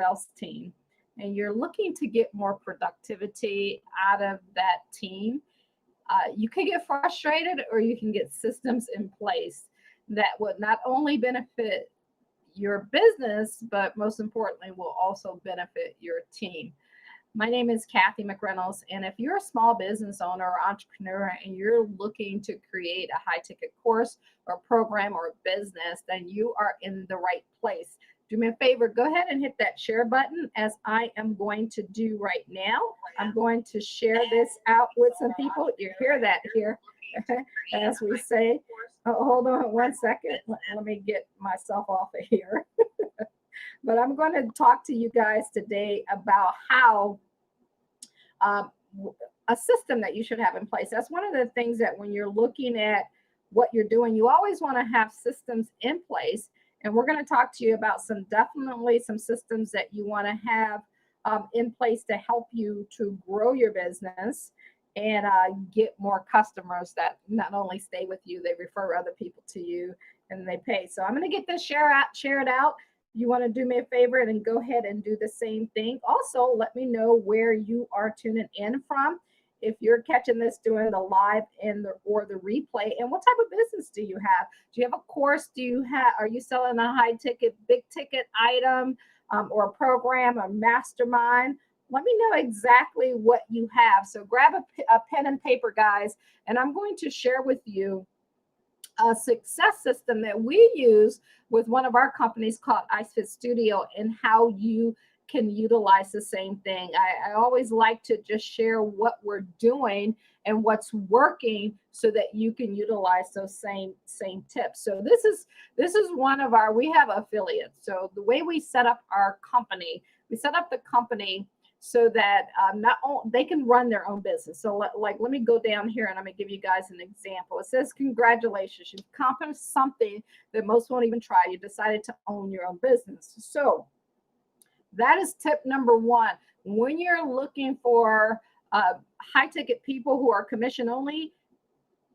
sales team and you're looking to get more productivity out of that team, you can get frustrated or you can get systems in place that would not only benefit your business, but most importantly, will also benefit your team. My name is Kathy McReynolds, and if you're a small business owner or entrepreneur and you're looking to create a high ticket course or program or business, then you are in the right place. Do me a favor, go ahead and hit that share button as I am going to do right now. I'm going to share this out with some people. You hear that here, as we say. Oh, hold on one second. Let me get myself off of here. But I'm going to talk to you guys today about how um, a system that you should have in place. That's one of the things that when you're looking at what you're doing, you always want to have systems in place. And we're going to talk to you about definitely some systems that you want to have in place to help you to grow your business and get more customers that not only stay with you, they refer other people to you and they pay. So I'm going to get this shared out. You want to do me a favor and go ahead and do the same thing. Also, let me know where you are tuning in from. If you're catching this during the live or the replay, and what type of business do you have? Do you have a course? Are you selling a high ticket, big ticket item, or a program, a mastermind? Let me know exactly what you have. So grab a pen and paper, guys, and I'm going to share with you a success system that we use with one of our companies called IceFit Studio, and how you can utilize the same thing. I always like to just share what we're doing and what's working so that you can utilize those same tips. So this is one of we have affiliates. So the way we set up our company, we set up the company so that not only they can run their own business. So let me go down here and I'm gonna give you guys an example. It says, congratulations, you've accomplished something that most won't even try. You decided to own your own business. So that is tip number one. When you're looking for high ticket people who are commission only,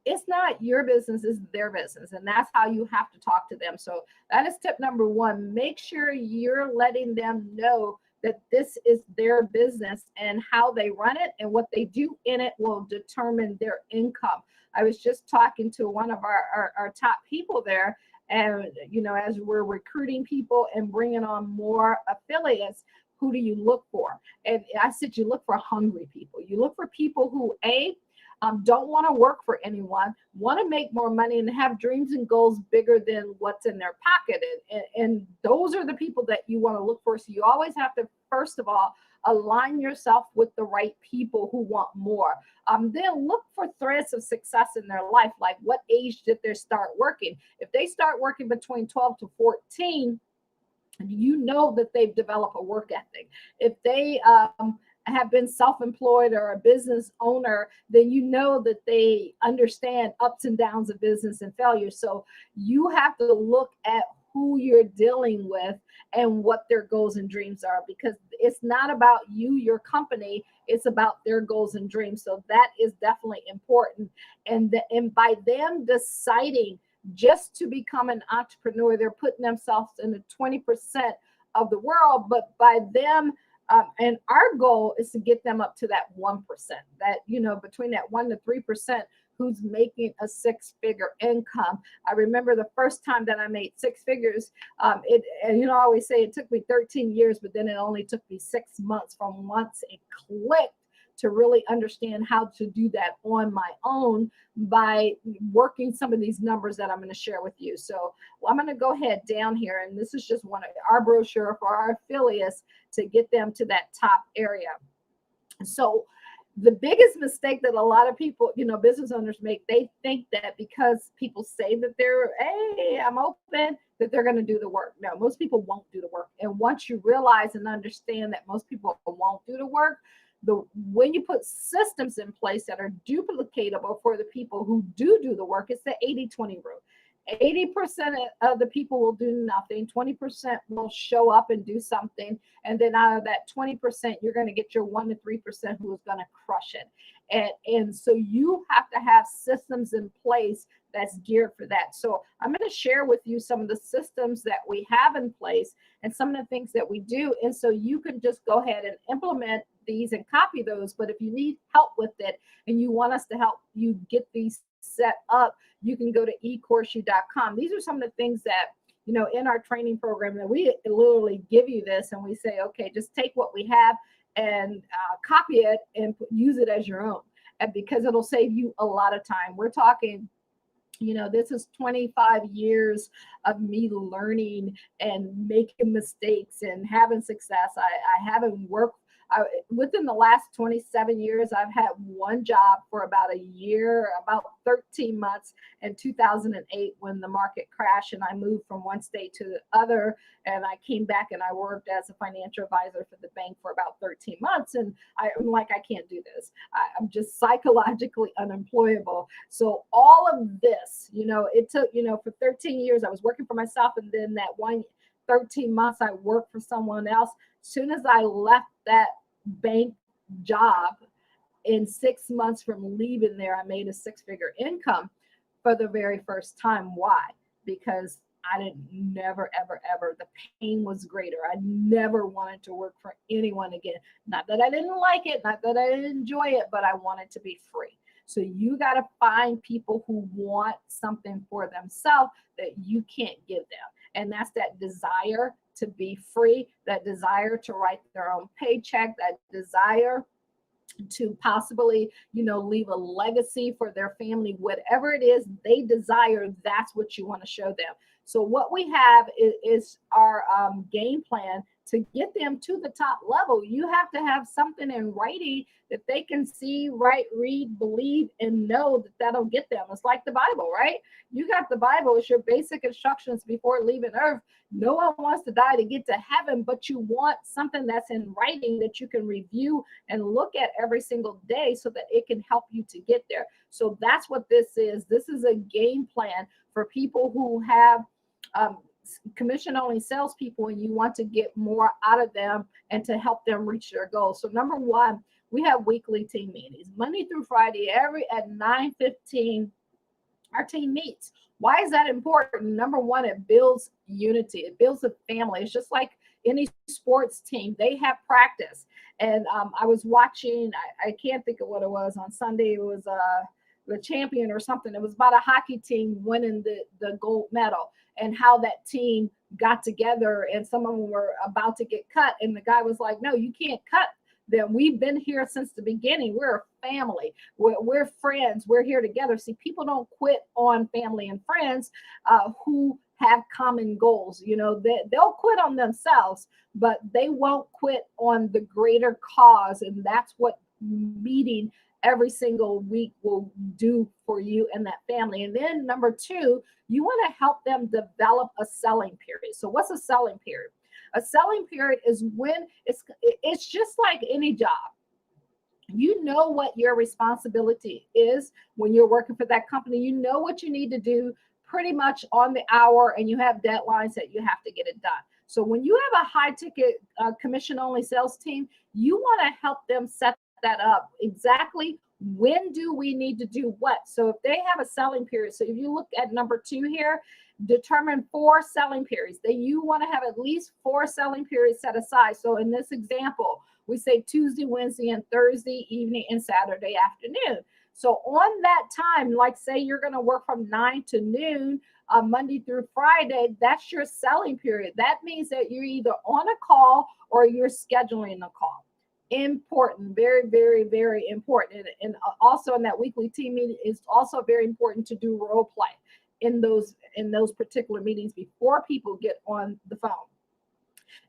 it's not your business, it's their business. And that's how you have to talk to them. So that is tip number one. Make sure you're letting them know that this is their business and how they run it and what they do in it will determine their income. I was just talking to one of our top people there, and as we're recruiting people and bringing on more affiliates, who do you look for? And I said, you look for hungry people. You look for people who don't want to work for anyone, want to make more money, and have dreams and goals bigger than what's in their pocket. And those are the people that you want to look for. So you always have to, first of all, align yourself with the right people who want more. Then look for threads of success in their life, like what age did they start working? If they start working between 12 to 14, you know that they've developed a work ethic. If they have been self-employed or a business owner, then you know that they understand ups and downs of business and failure. So you have to look at who you're dealing with and what their goals and dreams are, because it's not about you, your company, it's about their goals and dreams. So that is definitely important. And by them deciding just to become an entrepreneur, they're putting themselves in the 20% of the world, but by them and our goal is to get them up to that 1%, that, between that 1 to 3% who's making a six-figure income. I remember the first time that I made six figures, I always say it took me 13 years, but then it only took me 6 months from once it clicked to really understand how to do that on my own by working some of these numbers that I'm going to share with you. So I'm going to go ahead down here, and this is just one of our brochure for our affiliates to get them to that top area. So the biggest mistake that a lot of people, business owners make, they think that because people say that hey, I'm open, that they're going to do the work. No, most people won't do the work. And once you realize and understand that most people won't do the work, when you put systems in place that are duplicatable for the people who do the work, it's the 80-20 rule. 80% of the people will do nothing. 20% will show up and do something. And then out of that 20%, you're going to get your 1 to 3% who is going to crush it. And so you have to have systems in place that's geared for that. So I'm going to share with you some of the systems that we have in place and some of the things that we do. And so you can just go ahead and implement these and copy those. But if you need help with it and you want us to help you get these set up, you can go to ecoursu.com. These are some of the things that, you know, in our training program that we literally give you this and we say, okay, just take what we have and copy it and use it as your own. And because it'll save you a lot of time. We're talking, you know, this is 25 years of me learning and making mistakes and having success. I haven't worked within the last 27 years. I've had one job for about a year, about 13 months in 2008 when the market crashed and I moved from one state to the other. And I came back and I worked as a financial advisor for the bank for about 13 months. And I'm like, I can't do this. I'm just psychologically unemployable. So all of this, you know, it took, you know, for 13 years, I was working for myself. And then that 13 months, I worked for someone else. As soon as I left that bank job, in 6 months from leaving there, I made a 6-figure income for the very first time. Why? Because I didn't never, ever, the pain was greater. I never wanted to work for anyone again. Not that I didn't like it, not that I didn't enjoy it, but I wanted to be free. So you got to find people who want something for themselves that you can't give them. And that's that desire to be free, that desire to write their own paycheck, that desire to possibly, you know, leave a legacy for their family, whatever it is they desire, that's what you want to show them. So what we have is our game plan to get them to the top level. You have to have something in writing that they can see, write, read, believe, and know that that'll get them. It's like the Bible, right? You got the Bible. It's your basic instructions before leaving earth. No one wants to die to get to heaven, but you want something that's in writing that you can review and look at every single day so that it can help you to get there. So that's what this is. This is a game plan for people who have commission-only salespeople and you want to get more out of them and to help them reach their goals. So number one, we have weekly team meetings, Monday through Friday, at 9:15. Our team meets. Why is that important? Number one, it builds unity. It builds a family. It's just like any sports team. They have practice. And I was watching, I can't think of what it was on Sunday. It was the champion or something. It was about a hockey team winning the gold medal and how that team got together and some of them were about to get cut. And the guy was like, no, you can't cut them. We've been here since the beginning. We're a family. We're friends. We're here together. See, people don't quit on family and friends who have common goals. You know, they'll quit on themselves, but they won't quit on the greater cause. And that's what meeting every single week will do for you and that family. And then number two, you want to help them develop a selling period. So what's a selling period? A selling period is when it's just like any job. You know what your responsibility is when you're working for that company. You know what you need to do pretty much on the hour, and you have deadlines that you have to get it done. So when you have a high ticket commission-only sales team, you want to help them set that up. Exactly when do we need to do what? So if they have a selling period, so if you look at number 2 here, determine 4 selling periods. Then you want to have at least 4 selling periods set aside. So in this example, we say Tuesday, Wednesday, and Thursday evening and Saturday afternoon. So on that time, like say you're going to work from 9 to noon, Monday through Friday, that's your selling period. That means that you're either on a call or you're scheduling a call. Important, very, very, very important. And also in that weekly team meeting, it's also very important to do role play in those particular meetings before people get on the phone.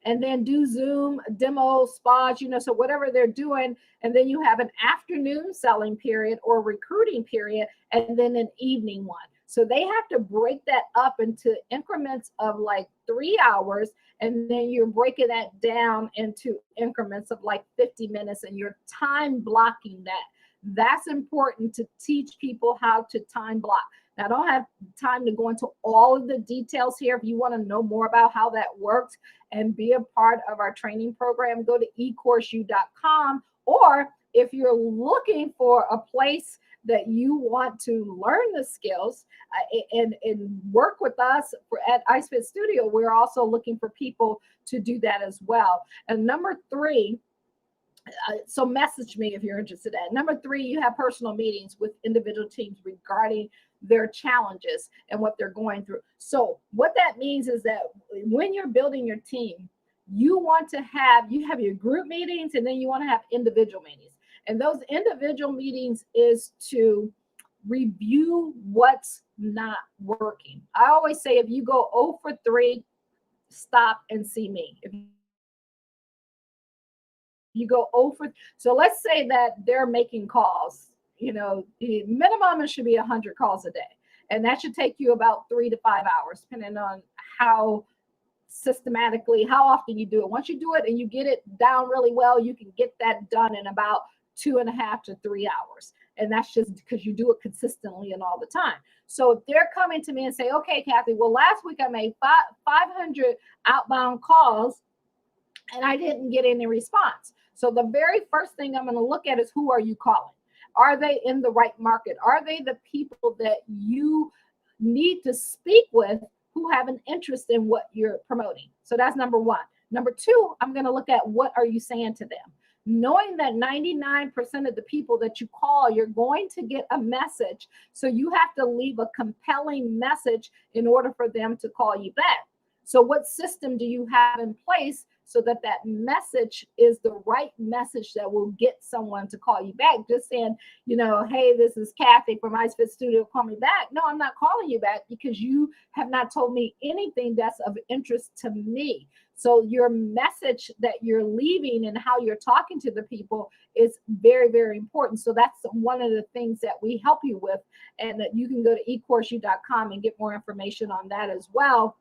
And then do Zoom demo spas, you know, so whatever they're doing. And then you have an afternoon selling period or recruiting period, and then an evening one. So they have to break that up into increments of like 3 hours. And then you're breaking that down into increments of like 50 minutes, and you're time blocking that. That's important to teach people how to time block. Now, I don't have time to go into all of the details here. If you want to know more about how that works and be a part of our training program, go to ecourseU.com. Or if you're looking for a place that you want to learn the skills and work with us at IceFit Studio, we're also looking for people to do that as well. And number three, so message me if you're interested in. Number three, you have personal meetings with individual teams regarding their challenges and what they're going through. So what that means is that when you're building your team, you have your group meetings, and then you want to have individual meetings. And those individual meetings is to review what's not working. I always say, if you go 0 for 3, stop and see me. If you go 0 for, so let's say that they're making calls, the minimum it should be 100 calls a day. And that should take you about 3 to 5 hours, depending on how systematically, how often you do it. Once you do it and you get it down really well, you can get that done in about 2.5 to 3 hours. And that's just because you do it consistently and all the time. So if they're coming to me and say, okay, Kathy, well, last week I made 500 outbound calls and I didn't get any response. So the very first thing I'm going to look at is, who are you calling? Are they in the right market? Are they the people that you need to speak with who have an interest in what you're promoting? So that's number one. Number two, I'm going to look at, what are you saying to them? Knowing that 99% of the people that you call, you're going to get a message. So you have to leave a compelling message in order for them to call you back. So what system do you have in place so that that message is the right message that will get someone to call you back? Just saying, hey, this is Kathy from IceFit Studio, call me back. No, I'm not calling you back because you have not told me anything that's of interest to me. So your message that you're leaving and how you're talking to the people is very, very important. So that's one of the things that we help you with. And that you can go to ecourseU.com and get more information on that as well,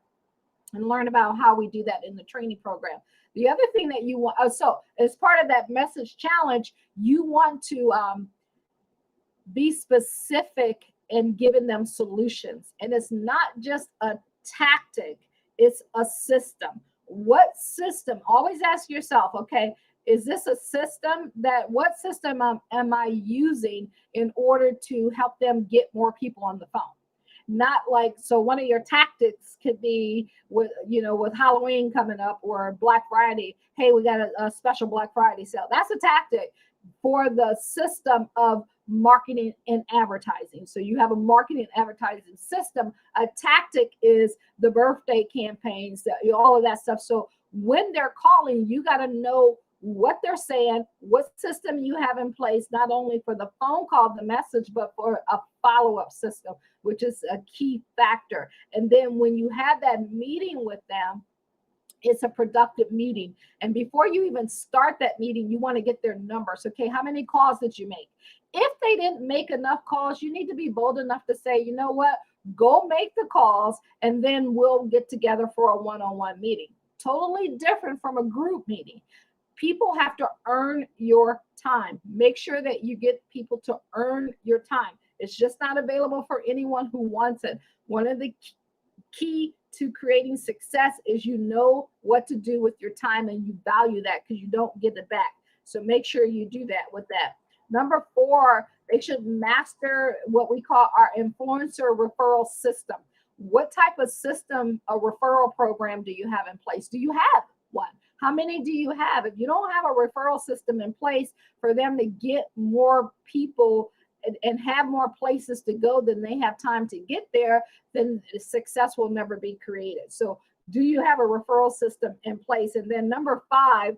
and learn about how we do that in the training program. The other thing that you want, so as part of that message challenge, you want to be specific in giving them solutions. And it's not just a tactic, it's a system. What system? Always ask yourself, okay, is this a system what system am I using in order to help them get more people on the phone? Not like, so one of your tactics could be with Halloween coming up or Black Friday. Hey, we got a special Black Friday sale. That's a tactic for the system of marketing and advertising. So you have a marketing and advertising system. A tactic is the birthday campaigns, all of that stuff. So when they're calling, you got to know what they're saying, what system you have in place, not only for the phone call, the message, but for a follow-up system, which is a key factor. And then when you have that meeting with them, it's a productive meeting. And before you even start that meeting, you want to get their numbers. Okay, how many calls did you make? If they didn't make enough calls, you need to be bold enough to say, you know what, go make the calls, and then we'll get together for a one-on-one meeting. Totally different from a group meeting. People have to earn your time. Make sure that you get people to earn your time. It's just not available for anyone who wants it. One of the key to creating success is you know what to do with your time, and you value that because you don't get it back. So make sure you do that with that. Number 4, they should master what we call our influencer referral system. What type of system, a referral program do you have in place? Do you have one? How many do you have? If you don't have a referral system in place for them to get more people and have more places to go than they have time to get there, then success will never be created. So do you have a referral system in place? And then number 5,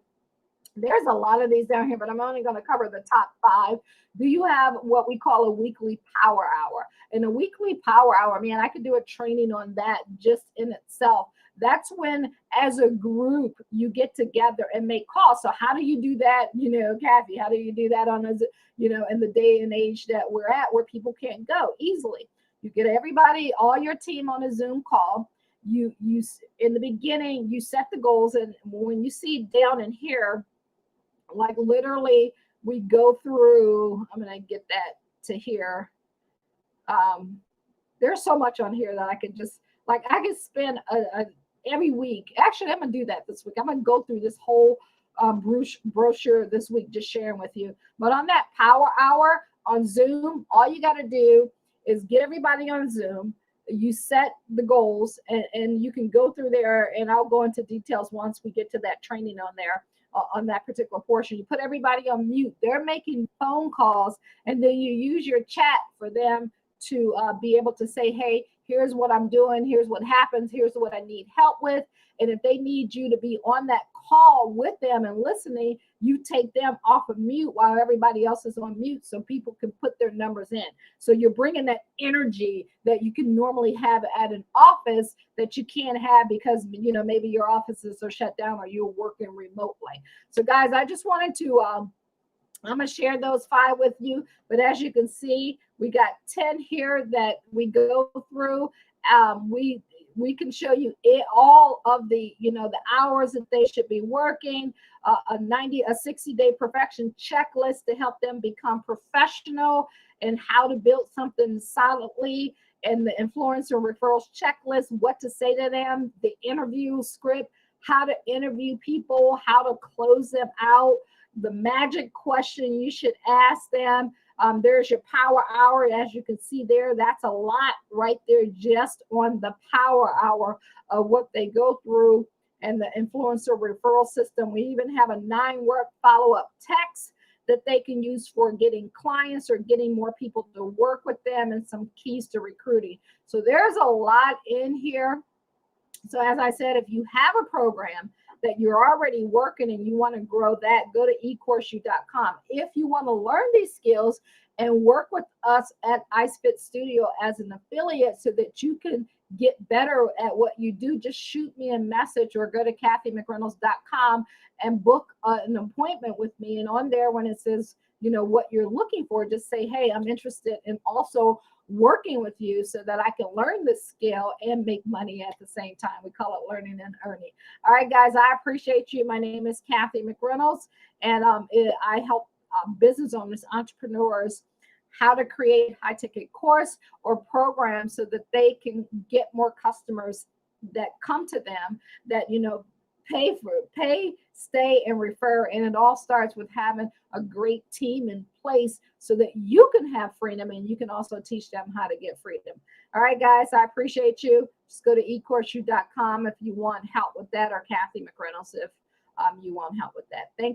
there's a lot of these down here, but I'm only going to cover the top 5. Do you have what we call a weekly power hour? And a weekly power hour, man, I could do a training on that just in itself. That's when, as a group, you get together and make calls. So how do you do that? Kathy, how do you do that on in the day and age that we're at, where people can't go easily? You get everybody, all your team, on a Zoom call. You in the beginning, you set the goals, and when you see down in here, like literally, we go through. I'm gonna get that to here. There's so much on here that I could just, like, I could spend every week. Actually, I'm gonna do that this week. I'm gonna go through this whole brochure this week, just sharing with you. But on that power hour on Zoom, all you got to do is get everybody on Zoom. You set the goals, and you can go through there, and I'll go into details once we get to that training on there, on that particular portion. You put everybody on mute. They're making phone calls, and then you use your chat for them to be able to say, hey, here's what I'm doing, here's what happens, here's what I need help with. And if they need you to be on that call with them and listening, you take them off of mute while everybody else is on mute so people can put their numbers in. So you're bringing that energy that you can normally have at an office that you can't have because, you know, maybe your offices are shut down or you're working remotely. So guys, I just wanted to I'm going to share those 5 with you. But as you can see, we got 10 here that we go through. We can show you all of the, you know, the hours that they should be working, a 60-day perfection checklist to help them become professional, and how to build something solidly, and the influencer referrals checklist, what to say to them, the interview script, how to interview people, how to close them out, the magic question you should ask them. There's your power hour. As you can see there, that's a lot right there just on the power hour of what they go through, and the influencer referral system. We even have a 9-word follow-up text that they can use for getting clients or getting more people to work with them, and some keys to recruiting. So there's a lot in here. So as I said, if you have a program that you're already working and you want to grow that, go to ecourseU.com. If you want to learn these skills and work with us at iSpit Studio as an affiliate so that you can get better at what you do, just shoot me a message or go to kathymcreynolds.com and book an appointment with me. And on there, when it says, you know, what you're looking for, just say, hey, I'm interested in also working with you so that I can learn this skill and make money at the same time. We call it learning and earning. All right, guys, I appreciate you. My name is Kathy McReynolds, and I help business owners, entrepreneurs, how to create high-ticket course or program so that they can get more customers that come to them, that, you know, pay, stay, and refer. And it all starts with having a great team in place so that you can have freedom, and you can also teach them how to get freedom. All right, guys, I appreciate you. Just go to ecourseU.com if you want help with that, or Kathy McReynolds if you want help with that. Thanks.